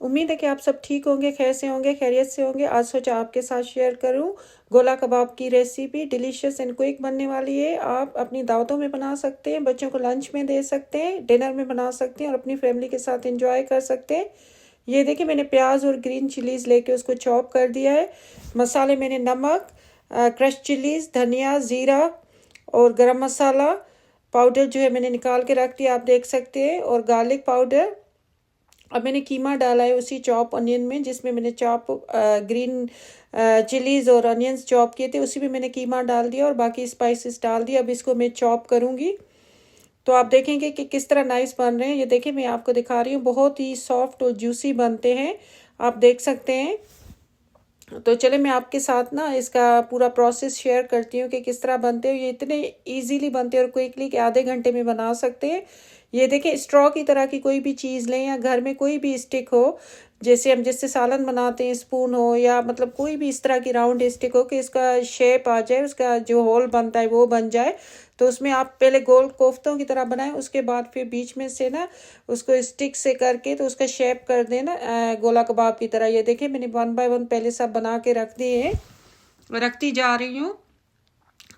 उम्मीद है कि आप सब ठीक होंगे, खैर से होंगे, खैरियत से होंगे। आज सोचा आपके साथ शेयर करूं गोला कबाब की रेसिपी। डिलीशियस एंड क्विक बनने वाली है। आप अपनी दावतों में बना सकते हैं, बच्चों को लंच में दे सकते हैं, डिनर में बना सकते हैं और अपनी फैमिली के साथ एंजॉय कर सकते हैं। ये देखिए, मैंने प्याज और ग्रीन चिलीज़ लेके उसको चॉप कर दिया है। मसाले मैंने नमक, क्रश चिलीज़, धनिया, ज़ीरा और गरम मसाला पाउडर जो है मैंने निकाल के रख दिया, आप देख सकते हैं, और गार्लिक पाउडर। अब मैंने कीमा डाला है उसी चॉप अनियन में, जिसमें मैंने चॉप ग्रीन चिलीज़ और अनियंस चॉप किए थे, उसी में मैंने कीमा डाल दिया और बाकी स्पाइसेस डाल दिया। अब इसको मैं चॉप करूँगी तो आप देखेंगे कि किस तरह नाइस बन रहे हैं। ये देखिए, मैं आपको दिखा रही हूँ, बहुत ही सॉफ्ट और जूसी बनते हैं, आप देख सकते हैं। तो चले मैं आपके साथ ना इसका पूरा प्रोसेस शेयर करती हूँ कि किस तरह बनते हैं। ये इतने इजीली बनते हैं और क्विकली कि आधे घंटे में बना सकते हैं। ये देखें, स्ट्रॉ की तरह की कोई भी चीज़ लें या घर में कोई भी स्टिक हो, जैसे हम जिससे सालन बनाते हैं, स्पून हो या मतलब कोई भी इस तरह की राउंड स्टिक हो कि इसका शेप आ जाए, उसका जो होल बनता है वो बन जाए। तो उसमें आप पहले गोल कोफ्तों की तरह बनाएं, उसके बाद फिर बीच में से ना उसको स्टिक से करके तो उसका शेप कर देना गोला कबाब की तरह। ये देखिए, मैंने 1 बाय 1 पहले सब बना के रख दिए हैं, रखती जा रही हूँ।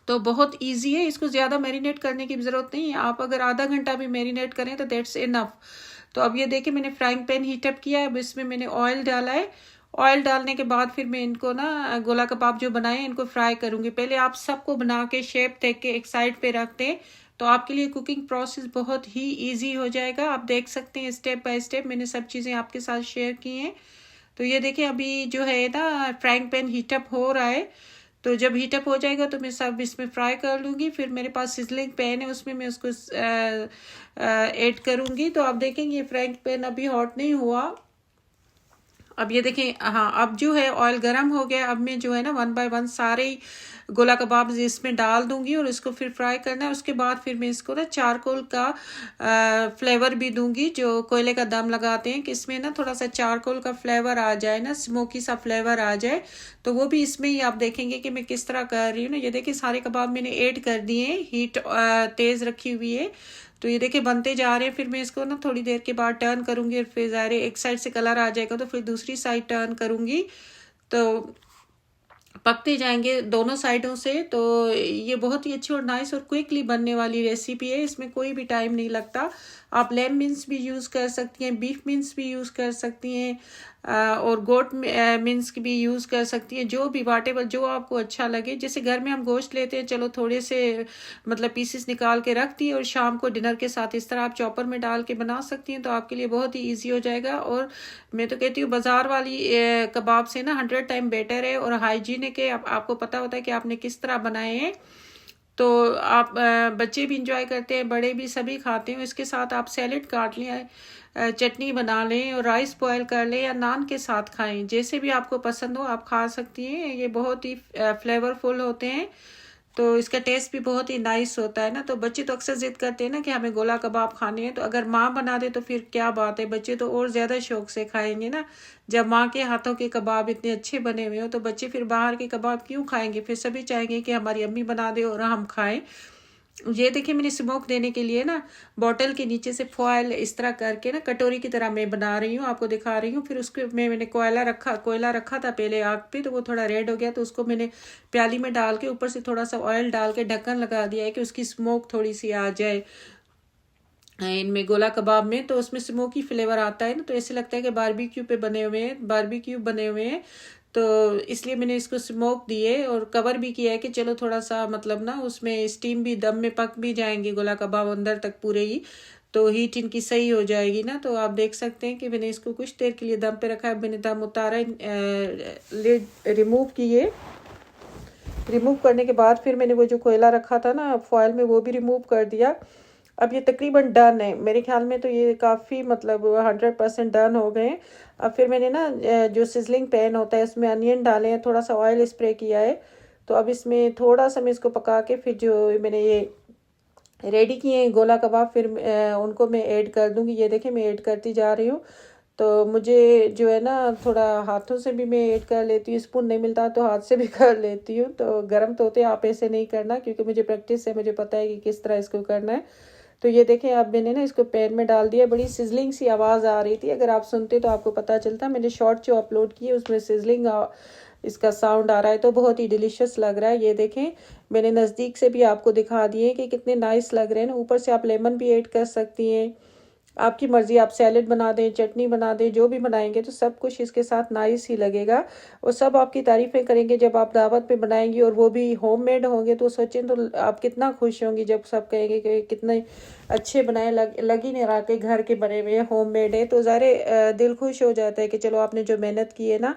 तो बहुत इजी है, इसको ज़्यादा मैरिनेट करने की ज़रूरत नहीं है। आप अगर आधा घंटा भी मैरिनेट करें तो दैट्स इनफ। तो अब ये देखिए, मैंने फ्राइंग पैन हीटअप किया है। अब इसमें मैंने ऑयल डाला है। ऑयल डालने के बाद फिर मैं इनको ना गोला कबाब जो बनाए हैं इनको फ्राई करूँगी। पहले आप सबको बना के शेप देख के एक साइड पे रख दें तो आपके लिए कुकिंग प्रोसेस बहुत ही ईजी हो जाएगा। आप देख सकते हैं स्टेप बाय स्टेप मैंने सब चीज़ें आपके साथ शेयर की हैं। तो ये देखिए, अभी जो है ना फ्राइंग पैन हीटअप हो रहा है। तो जब हीटअप हो जाएगा तो मैं सब इसमें फ्राई कर लूँगी। फिर मेरे पास सिजलिंग पैन है, उसमें मैं उसको ऐड करूँगी। तो आप देखेंगे ये फ्राइंग पैन अभी हॉट नहीं हुआ। अब ये देखें, हाँ, अब जो है ऑयल गर्म हो गया। अब मैं जो है ना 1 बाय 1 सारे ही गोला कबाब इसमें डाल दूंगी और इसको फिर फ्राई करना है। उसके बाद फिर मैं इसको ना चारकोल का फ्लेवर भी दूंगी, जो कोयले का दम लगाते हैं कि इसमें ना थोड़ा सा चारकोल का फ्लेवर आ जाए, ना स्मोकी सा फ्लेवर आ जाए। तो वो भी इसमें ही आप देखेंगे कि मैं किस तरह कर रही हूँ ना। ये देखिए, सारे कबाब मैंने ऐड कर दिए हैं, हीट तेज़ रखी हुई है। तो ये देखिए बनते जा रहे हैं। फिर मैं इसको ना थोड़ी देर के बाद टर्न करूंगी और फिर ज़ाहिर एक साइड से कलर आ जाएगा तो फिर दूसरी साइड टर्न करूंगी, तो पकते जाएंगे दोनों साइडों से। तो ये बहुत ही अच्छी और नाइस और क्विकली बनने वाली रेसिपी है, इसमें कोई भी टाइम नहीं लगता। आप लैम मिन्स भी यूज़ कर सकती हैं, बीफ मिन्स भी यूज़ कर सकती हैं और गोट मिन्स की भी यूज़ कर सकती हैं, जो भी वाटेवर जो आपको अच्छा लगे। जैसे घर में हम गोश्त लेते हैं, चलो थोड़े से मतलब पीसेस निकाल के रख दिए और शाम को डिनर के साथ इस तरह आप चॉपर में डाल के बना सकती हैं, तो आपके लिए बहुत ही ईजी हो जाएगा। और मैं तो कहती हूँ बाज़ार वाली कबाब से ना 100 टाइम बेटर है और हाइजीनिक है। आपको पता होता है कि आपने किस तरह बनाए हैं। तो आप बच्चे भी इंजॉय करते हैं, बड़े भी, सभी खाते हैं। इसके साथ आप सैलेड काट लें, चटनी बना लें और राइस बॉयल कर लें या नान के साथ खाएं, जैसे भी आपको पसंद हो आप खा सकती हैं। ये बहुत ही फ्लेवरफुल होते हैं, तो इसका टेस्ट भी बहुत ही नाइस होता है ना। तो बच्चे तो अक्सर जिद करते हैं ना कि हमें गोला कबाब खाने हैं, तो अगर माँ बना दे तो फिर क्या बात है, बच्चे तो और ज़्यादा शौक से खाएंगे ना। जब माँ के हाथों के कबाब इतने अच्छे बने हुए हो तो बच्चे फिर बाहर के कबाब क्यों खाएंगे, फिर सभी चाहेंगे कि हमारी अम्मी बना दे और हम खाएं। ये देखिए, मैंने स्मोक देने के लिए ना बॉटल के नीचे से फॉयल इस तरह करके ना कटोरी की तरह मैं बना रही हूँ, आपको दिखा रही हूँ। फिर उसके मैंने कोयला रखा था पहले आग पे, तो वो थोड़ा रेड हो गया तो उसको मैंने प्याली में डाल के ऊपर से थोड़ा सा ऑयल डाल के ढक्कन लगा दिया है कि उसकी स्मोक थोड़ी सी आ जाए इनमें गोला कबाब में। तो उसमें स्मोकी फ्लेवर आता है ना, तो ऐसे लगता है कि बारबेक्यू पे बने हुए हैं, बारबेक्यू बने हुए हैं। तो इसलिए मैंने इसको स्मोक दिए और कवर भी किया है कि चलो थोड़ा सा मतलब ना उसमें स्टीम भी, दम में पक भी जाएंगे गोला कबाब अंदर तक पूरे ही, तो हीट इनकी सही हो जाएगी ना। तो आप देख सकते हैं कि मैंने इसको कुछ देर के लिए दम पे रखा है। मैंने दम उतारा, लिड रिमूव किए। रिमूव करने के बाद फिर मैंने वो जो कोयला रखा था ना फॉयल में, वो भी रिमूव कर दिया। अब ये तकरीबन डन है मेरे ख्याल में, तो ये काफ़ी मतलब 100% डन हो गए। अब फिर मैंने ना जो सिजलिंग पैन होता है उसमें अनियन डाले हैं, थोड़ा सा ऑयल स्प्रे किया है। तो अब इसमें थोड़ा सा मैं इसको पका के फिर जो मैंने ये रेडी किए हैं गोला कबाब, फिर उनको मैं ऐड कर दूंगी। ये देखिए, मैं ऐड करती जा रही हूँ। तो मुझे जो है ना थोड़ा हाथों से भी मैं ऐड कर लेती हूँ, स्पून नहीं मिलता तो हाथ से भी कर लेती हूँ। तो गर्म तो होते आप ऐसे नहीं करना, क्योंकि मुझे प्रैक्टिस है, मुझे पता है कि किस तरह इसको करना है। तो ये देखें, अब मैंने ना इसको पैन में डाल दिया। बड़ी सिजलिंग सी आवाज़ आ रही थी, अगर आप सुनते तो आपको पता चलता। मैंने शॉर्ट जो अपलोड किए उसमें सिजलिंग इसका साउंड आ रहा है, तो बहुत ही डिलीशियस लग रहा है। ये देखें, मैंने नज़दीक से भी आपको दिखा दिए कि कितने नाइस लग रहे हैं ना। ऊपर से आप लेमन भी ऐड कर सकती हैं, आपकी मर्ज़ी। आप सैलेड बना दें, चटनी बना दें, जो भी बनाएंगे तो सब कुछ इसके साथ नाइस ही लगेगा। और सब आपकी तारीफ़ें करेंगे जब आप दावत पे बनाएंगी, और वो भी होममेड होंगे। तो सोचें तो आप कितना खुश होंगी जब सब कहेंगे कि कितने अच्छे बनाए, लग ही नहीं रहा कि घर के बने हुए होममेड है। तो ज़ाहिर दिल खुश हो जाता है कि चलो आपने जो मेहनत की है ना,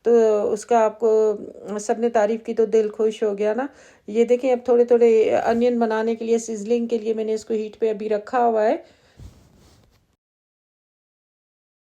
तो उसका आपको सबने तारीफ़ की तो दिल खुश हो गया ना। ये देखें, अब थोड़े थोड़े अनियन बनाने के लिए, सिजलिंग के लिए मैंने इसको हीट पे अभी रखा हुआ है।